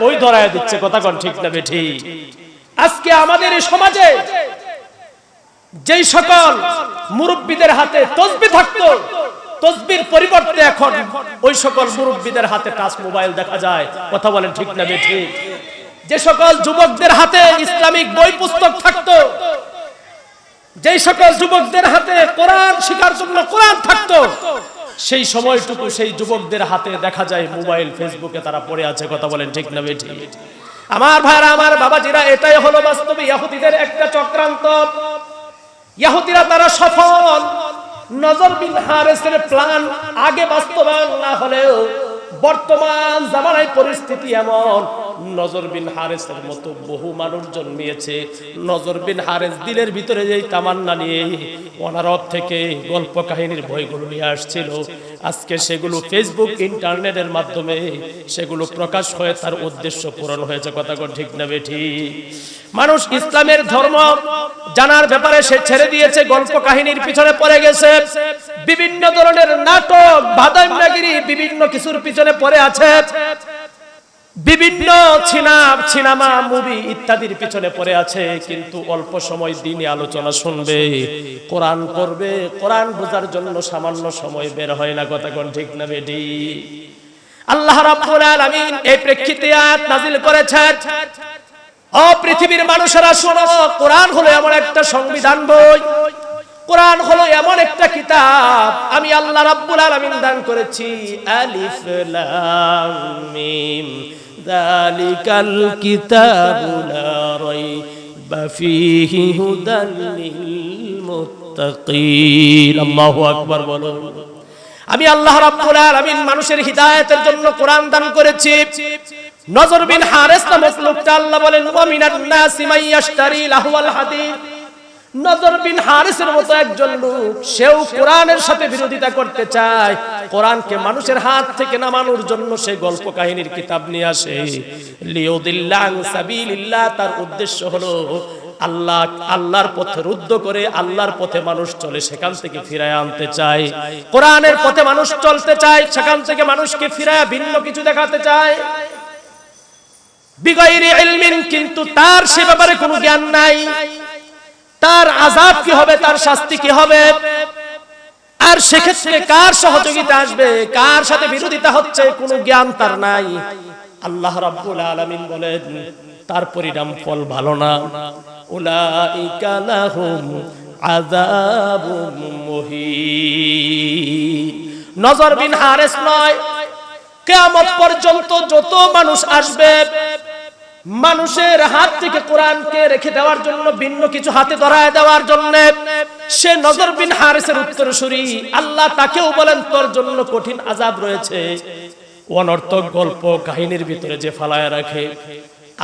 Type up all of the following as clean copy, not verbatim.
বই ধরায় দিচ্ছে, কথা কোন ঠিক না বেঠি? আজকে আমাদের এই সমাজে যেই সকল মুরব্বীদের হাতে তসবিহ থাকতো, তসবির পরিবর্তে এখন ওই সকল মুরব্বীদের হাতে টাচ মোবাইল দেখা যায়, কথা বলেন ঠিক না বেঠি? যে সকল যুবকদের হাতে ইসলামিক বই পুস্তক থাকতো, যেই সকল যুবকদের হাতে কোরআন শিখার জন্য কোরআন থাকতো, সেই সময়টুকু সেই যুবকদের হাতে দেখা যায় মোবাইল, ফেসবুকে তারা পড়ে আছে, কথা বলেন ঠিক না বেঠি? আমার ভাইরা, আমার বাবাজিরা, এটাই হলো বাস্তবে ইহুদিদের একটা চক্রান্ত। ইহুদিরা তারা সফল। নজর বিন হারেসের প্ল্যান আগে বাস্তবায়ন না হলেও বর্তমান জামানায় পরিস্থিতি এমন, নজর বিন হারেসের মতো বহু মানুষ জন্মিয়েছে। নজর বিন হারেস দিলের ভিতরে যেই তামান্না নিয়ে অনারব থেকে গল্প কাহিনীর বইগুলো নিয়ে আসছিল, আজকে সেগুলো ফেসবুক ইন্টারনেটের মাধ্যমে সেগুলো প্রকাশ হয়ে তার উদ্দেশ্য পূরণ হয়েছে, কথা কোন ঠিক না বেঠি? মানুষ ইসলামের ধর্ম জানার ব্যাপারে সে ছেড়ে দিয়েছে, গল্প কাহিনীর পিছনে পড়ে গেছে, বিভিন্ন ধরনের নাটক, বাদামনাগিরি, বিভিন্ন কিছুর পিছনে পড়ে আছে, বিভিন্ন সিনেমা, মুভি ইত্যাদির পিছনে পড়ে আছে। কিন্তু অল্প সময় দিনে আলোচনা শুনবে, কোরআন পড়বে, কোরআন বোঝার জন্য সামান্য সময় বের হয় না, কথা কোন ঠিক না বেঠি? আল্লাহ রাব্বুল আলামিন এই প্রেক্ষিতে আয়াত নাযিল করেছেন, ও পৃথিবীর মানুষেরা শোনো, কোরআন হলো এমন একটা সংবিধান বই, কোরআন হলো এমন একটা কিতাব আমি আল্লাহ রাব্বুল আলামিন দান করেছি। আলিফ লাম মিম যালিকাল কিতাবু লা রাইবা ফীহি হুদাল লিল মুত্তাকিন। আল্লাহু আকবার বলো। আমি আল্লাহ রাব্বুল আলামিন মানুষের হিদায়াতের জন্য কোরআন দান করেছি। নজর বিন হারেস নামক লোকটা আল্লাহ বলেন, ওয়া মিনান নাসি মান ইয়াশতারি লাহওয়াল হাদিস। নজর বিন হারেসের মতো একজন লোক, সেও কোরআনের সাথে বিরোধিতা করতে চায়, কোরআনকে মানুষের হাত থেকে নামানোর জন্য সে গল্প কাহিনীর কিতাব নিয়ে আসে। লিউদিল্লা আন সাবিলিল্লাহ, তার উদ্দেশ্য হলো আল্লাহর পথে রুদ্ধ করে আল্লাহর পথে মানুষ চলে সেখান থেকে ফিরায় আনতে চায়। কোরআনের পথে মানুষ চলতে চায়, সেখান থেকে মানুষকে ফিরায় ভিন্ন কিছু দেখাতে চায়। বিগাইরি ইলমিন, কিন্তু তার সে ব্যাপারে কোনো জ্ঞান নাই, তার আযাব কি হবে, তার শাস্তি কি হবে, আর সেক্ষেত্রে কার সহযোগিতা আসবে, কার সাথে বিরোধিতা হচ্ছে, কোনো জ্ঞান তার নাই। আল্লাহ রাব্বুল আলামিন বলেন তার পরিণাম ফল ভালো না। উলাইকা লাহুম আযাবুম মুহিন। নজর বিন হারেস নয়, কিয়ামত পর্যন্ত যত মানুষ আসবে, মানুষের হাত থেকে কোরআনকে রেখে দেওয়ার জন্য, ভিন্ন কিছু হাতে ধরায় দেওয়ার জন্য, সে নজর বিন হারেসের উত্তরসূরি। আল্লাহ তাকেও বলেন তোর জন্য কঠিন আযাব রয়েছে। অনর্থক গল্প কাহিনীর ভিতরে যে ফালায় রাখে,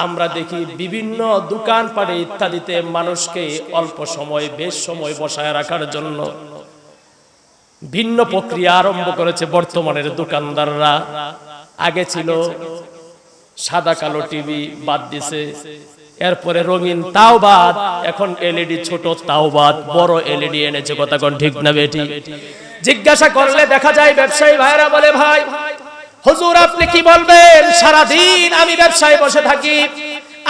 আমরা দেখি বিভিন্ন দোকান পাটে ইত্যাদিতে মানুষকে অল্প সময়, বেশ সময় বসায় রাখার জন্য ভিন্ন প্রক্রিয়া আরম্ভ করেছে বর্তমানের দোকানদাররা। আগে ছিল সাদা কালো টিভি, বাদ দিছে, এরপরে রঙিন তাও বাদ, এখন এলইডি, ছোট তাও বাদ, বড় এলইডি এনেছে, কথা কোন ঠিক না বেটি? জিজ্ঞাসা করলে দেখা যায় ব্যবসায়ী ভাইরা বলে, ভাই হুজুর আপনি কি বলবেন, সারা দিন আমি ব্যবসায় বসে থাকি,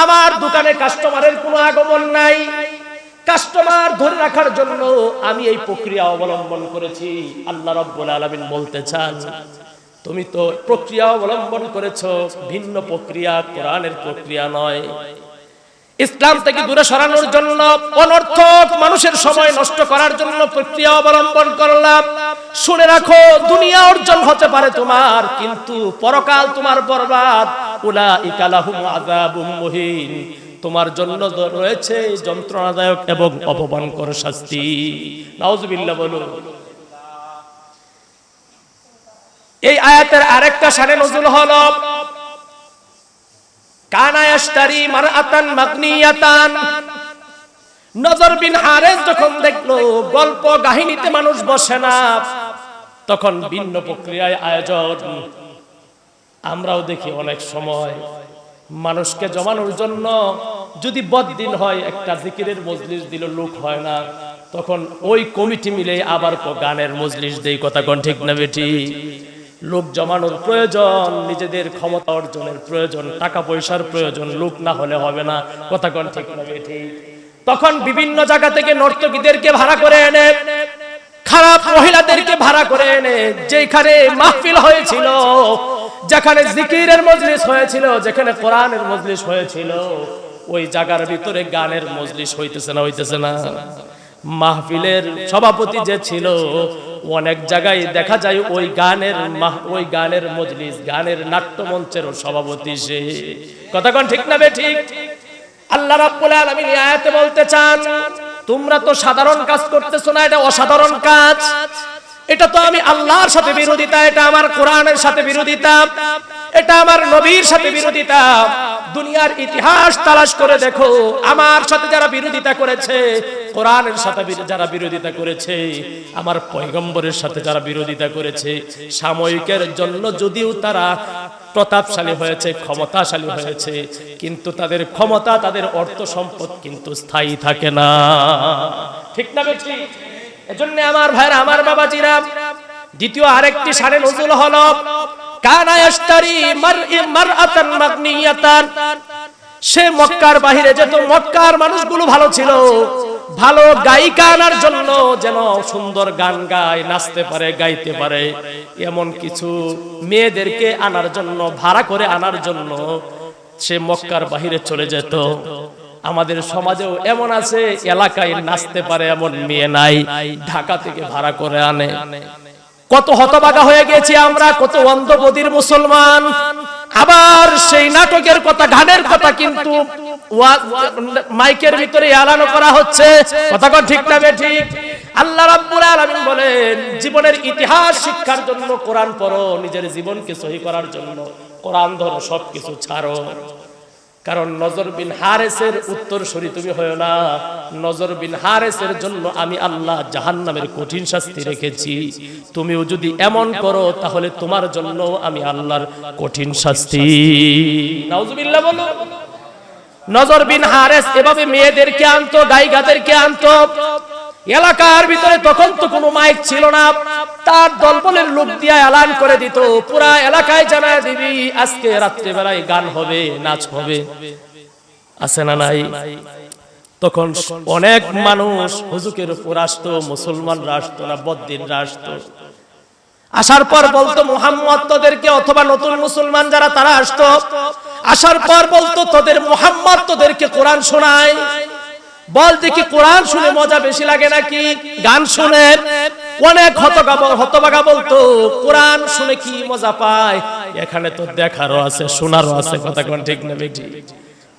আমার দোকানে কাস্টমারের কোনো আগমন নাই, কাস্টমার ধরে রাখার জন্য আমি এই প্রক্রিয়া অবলম্বন করেছি। আল্লাহ রাব্বুল আলামিন বলতে চান, তুমি তো প্রক্রিয়া অবলম্বন করেছো, ভিন্ন প্রক্রিয়া, কোরআনের প্রক্রিয়া নয়। ইসলাম থেকে দূরে সরানোর জন্য, অনর্থক মানুষের সময় নষ্ট করার জন্য প্রক্রিয়া অবলম্বন করলাম। শুনে রাখো, দুনিয়া অর্জন হতে পারে তোমার, কিন্তু পরকাল তোমার বরবাদ। উলাইকা লাহুম আযাবুম মুহিন, তোমার জন্য রয়েছে যন্ত্রণাদায়ক এবং অপমানকর শাস্তি। নাউজুবিল্লাহ বলুন। এই আয়াতের আরেকটা শানে নজুল হলো, কানা ইয়াশতারি মারআতান মাগনিয়াতান। নজর বিন হারেস যখন দেখলো গল্প কাহিনীতে মানুষ বসে না, তখন ভিন্ন প্রক্রিয়ায় আয়োজন। আমরাও দেখি অনেক সময় মানুষকে জমানোর জন্য, যদি বদদিন হয়, একটা জিকিরের মজলিস দিল, লোক হয় না, তখন ওই কমিটি মিলে আবার গানের মজলিস দেই, কথা কোন ঠিক না বেটি? লোক জমানোর প্রয়োজন, নিজেদের ক্ষমতা অর্জনের প্রয়োজন, টাকা পয়সার প্রয়োজন, লোক না হলে হবে না। কথা কোন ঠিক না ঠিক? তখন বিভিন্ন জায়গা থেকে নর্তকীদেরকে ভাড়া করে এনে, খারাপ মহিলাদেরকে ভাড়া করে এনে, যেখানে মাহফিল হয়েছিল, যেখানে জিকিরের মজলিস হয়েছিল, যেখানে কোরআনের মজলিস হয়েছিল, ওই জায়গার ভিতরে গানের মজলিস হইতেছে না? হইতেছে না? মাহফিলের সভাপতি যে ছিল, অনেক জায়গায় দেখা যায় ওই গানের মজলিস, গানের নাট্যমঞ্চের সভাপতি সে। কথা কোন ঠিক না ঠিক? আল্লাহ রাব্বুল আলামিন এই আয়াতে বলতে চান, তোমরা তো সাধারণ কাজ করতেছো না, এটা অসাধারণ কাজ। এটা তো আমি আল্লাহর সাথে বিরোধিতা, এটা আমার কোরআনের সাথে বিরোধিতা, এটা আমার নবীর সাথে বিরোধিতা। দুনিয়ার ইতিহাস তালাশ করে দেখো, আমার সাথে যারা বিরোধিতা করেছে, কোরআনের সাথে যারা বিরোধিতা করেছে, আমার পয়গম্বরের সাথে যারা বিরোধিতা করেছে, সাময়িকের জন্য যদিও তারা প্রতাপশালী হয়েছে, ক্ষমতাশালী হয়েছে, কিন্তু তাদের ক্ষমতা, তাদের অর্থ সম্পদ কিন্তু স্থায়ী থাকে না। ঠিক না ঠিক? এজন্য আমার ভাইরা, আমার বাবাজিরা, দ্বিতীয় আরেকটি শানে নজুল হলো, কানা ইশতারি মারআতান মাগনিয়াতান। সে মক্কার বাহিরে যেত, মক্কার মানুষগুলো ভালো ছিল, ভালো গায়িকা আনার জন্য, যেন সুন্দর গান গায়, নাচতে পারে, গাইতে পারে, এমন কিছু মেয়েদেরকে আনার জন্য, ভাড়া করে আনার জন্য সে মক্কার বাহিরে চলে যেত। আমাদের সমাজেও এমন আছে, এলাকায় নাচতে পারে এমন মেয়ে নাই, ঢাকা থেকে ভাড়া করে আনে। কত হতভাগা হয়ে গেছি আমরা, কত অন্ধবধির মুসলমান। আবার সেই নাটকের কথা, গানের কথা কিন্তু মাইকের ভিতরে এলান করা হচ্ছে। কথা কোন ঠিক না ঠিক? আল্লাহ রাব্বুল আলামিন বলেন, জীবনের ইতিহাস শিক্ষার জন্য কোরআন পড়ো, নিজের জীবনকে সহি করার জন্য কোরআন ধরো, সবকিছু ছাড়ো। কারণ নজর বিন হারেসের উত্তরসূরি তুমি হয়ো না। নজর বিন হারেসের জন্য আমি আল্লাহ জাহান্নামের কঠিন শাস্তি রেখেছি। তুমিও যদি এমন করো, তাহলে তোমার জন্য আমি আল্লাহর কঠিন শাস্তি। নাউজুবিল্লাহ বলো। নজর বিন হারেস এভাবে মেয়েদেরকে আনতো, গায়িকাদেরকে আনতো। এলাকার ভিতরে তখন তো কোনো মাইক ছিল না, তার দলবলের লোক দিয়ে এলান করে দিত, পুরা এলাকায় জানায় দিবি আজকে রাত্রে বেলায় গান হবে, নাচ হবে। আছে না নাই? তখন অনেক মানুষ হুজুকের উপর আসতো, মুসলমানরা আসতো না, বদ্দিনরা আসতো। আসার পর বলতো মুহাম্মদ তোদেরকে, অথবা নতুন মুসলমান যারা তারা আসতো, আসার পর বলতো তোদের মুহাম্মদ তোদেরকে কোরআন শোনায়। বল দেখি কোরআন শুনে মজা বেশি লাগে নাকি গান শুনে? অনেক হতভাগা বলতো কোরআন শুনে কি মজা পায়, এখানে তো দেখারও আছে, শোনারও আছে। কথা কোন ঠিক না বেটি?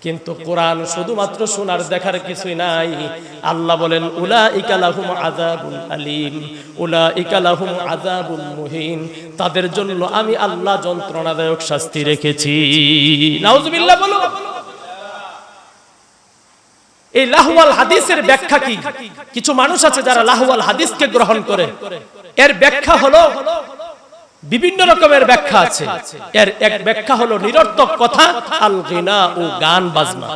কিন্তু কোরআন শুধুমাত্র শোনার দেখার কিছুই নাই। আল্লাহ বলেন, উলাইকা লাহুম আযাবুন আলীম, উলাইকা লাহুম আযাবুন মুহিন। তাদের জন্য আমি আল্লাহ যন্ত্রণাদায়ক শাস্তি রেখেছি। নাউজুবিল্লাহ বলো। এই লাহওয়াল হাদিসের ব্যাখ্যা কি? কিছু মানুষ আছে যারা লাহওয়াল হাদিসকে গ্রহণ করে। এর ব্যাখ্যা হলো, বিভিন্ন রকমের ব্যাখ্যা আছে। এর এক ব্যাখ্যা হলো নিরর্থক কথা, আল গিনা ও গান বাজনা।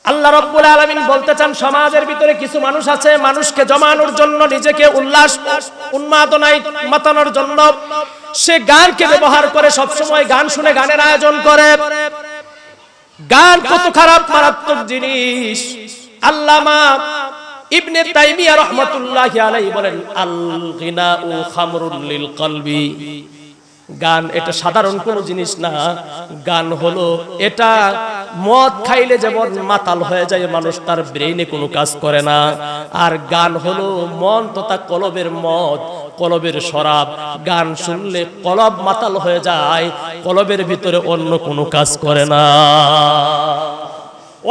আল্লাহ রাব্বুল আলামিন বলতে চান, সমাজের ভিতরে কিছু মানুষ আছে, মানুষকে জমানোর জন্য, নিজেকে উল্লাস উন্মাদনায় মাতানোর জন্য সে গানকে ব্যবহার করে, সব সময় গান শুনে গানের আয়োজন করে। গান কত খারাপ, মারাত্মক জিনিস। আল্লামা ইবনে তাইমিয়া রাহমাতুল্লাহি আলাইহি বলেন, আল গিনাউ খামরুল লিল কলবি। গান এটা সাধারণ কোনো জিনিস না। গান হলো, এটা মদ খাইলে যেমন মাতাল হয়ে যায় মানুষ, তার ব্রেইনে কোনো কাজ করে না। আর গান হলো মন তথা কলবের মদ, কলবের শরাব। গান শুনলে কলব মাতাল হয়ে যায়, কলবের ভিতরে অন্য কোনো কাজ করে না।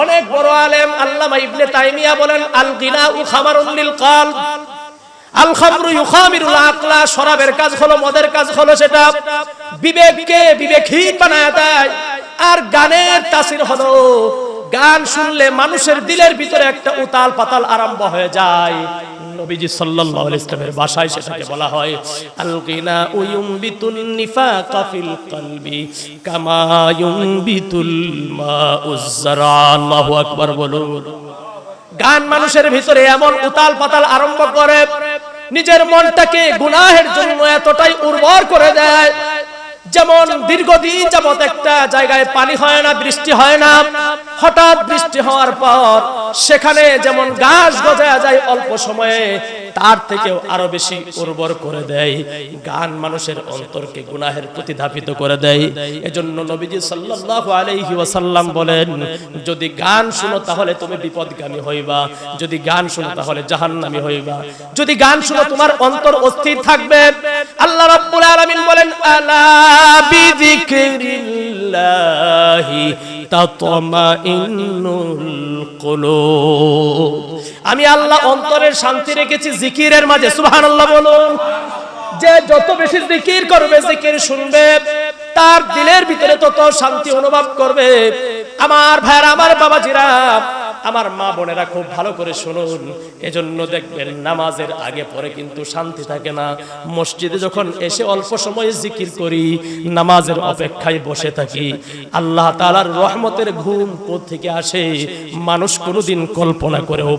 অনেক বড় আলেম আল্লামা ইবনে তাইমিয়া বলেন, আল গিনাউ খামারুন লিল কলব, আল খামরু ইউখামিরুল আকলা। শরাবের কাজ হলো, মদের কাজ হলো, সেটা বিবেককে বিবেকহীন বানায় দেয়। আর গানের তাসির হলো, গান শুনলে মানুষের দিলের ভিতরে একটা উতাল পাতাল আরম্ভ হয়ে যায়। নবীজি সাল্লাল্লাহু আলাইহি ওয়াসাল্লামের ভাষায় সেটাকে বলা হয় আল গিনাউ ইউমবিতুন নিফাকা ফিল কলবি কামা ইউমবিতুল মাউজ যারা। আল্লাহু আকবার বলুন। গান মানুষের ভিতরে এমন উতাল পাতাল আরম্ভ করে, নিজের মনটাকে গুনাহের জন্য এতটাই উর্বর করে দেয়, যেমন দীর্ঘদিন যাবত একটা জায়গায় পানি হয় না, বৃষ্টি হয় না, হঠাৎ বৃষ্টি হওয়ার পর সেখানে যেমন ঘাস গজায়া যায় অল্প সময়ে, তার থেকেও আরো বেশি উর্বর করে দেয়। গান মানুষের অন্তরকে গুনাহের প্রতি ধাবিত করে দেয়। এজন্য নবীজি সাল্লাল্লাহু আলাইহি ওয়াসাল্লাম বলেন, যদি গান শুনো তাহলে তুমি বিপদগামী হইবা, যদি গান শুনো তাহলে জাহান্নামী হইবা, যদি গান শুনো তোমার অন্তর অস্থির থাকবে। আল্লাহ রাব্বুল আলামিন বলেন, আলা বিযিকরিল্লাহি তাতমাইন্নুল কুলুব। আমি আল্লাহ অন্তরের শান্তি রেখেছি জিকিরের মাঝে। সুবহানাল্লাহ বলুন। যে যত বেশি জিকির করবে, জিকির শুনবে, তার দিলের ভিতরে তত শান্তি অনুভব করবে। আমার ভাইরা, আমার বাবাজিরা, আমার মা বোনেরা খুব ভালো করে শুনুন। এজন্য দেখবেন নামাজের আগে পরে কিন্তু শান্তি থাকে না। মসজিদে যখন এসে অল্প সময় জিকির করি, নামাজের অপেক্ষায় বসে থাকি, আল্লাহ তাআলার রহমতের ঘুম কোথা থেকে আসে মানুষ কোনোদিন কল্পনা করেও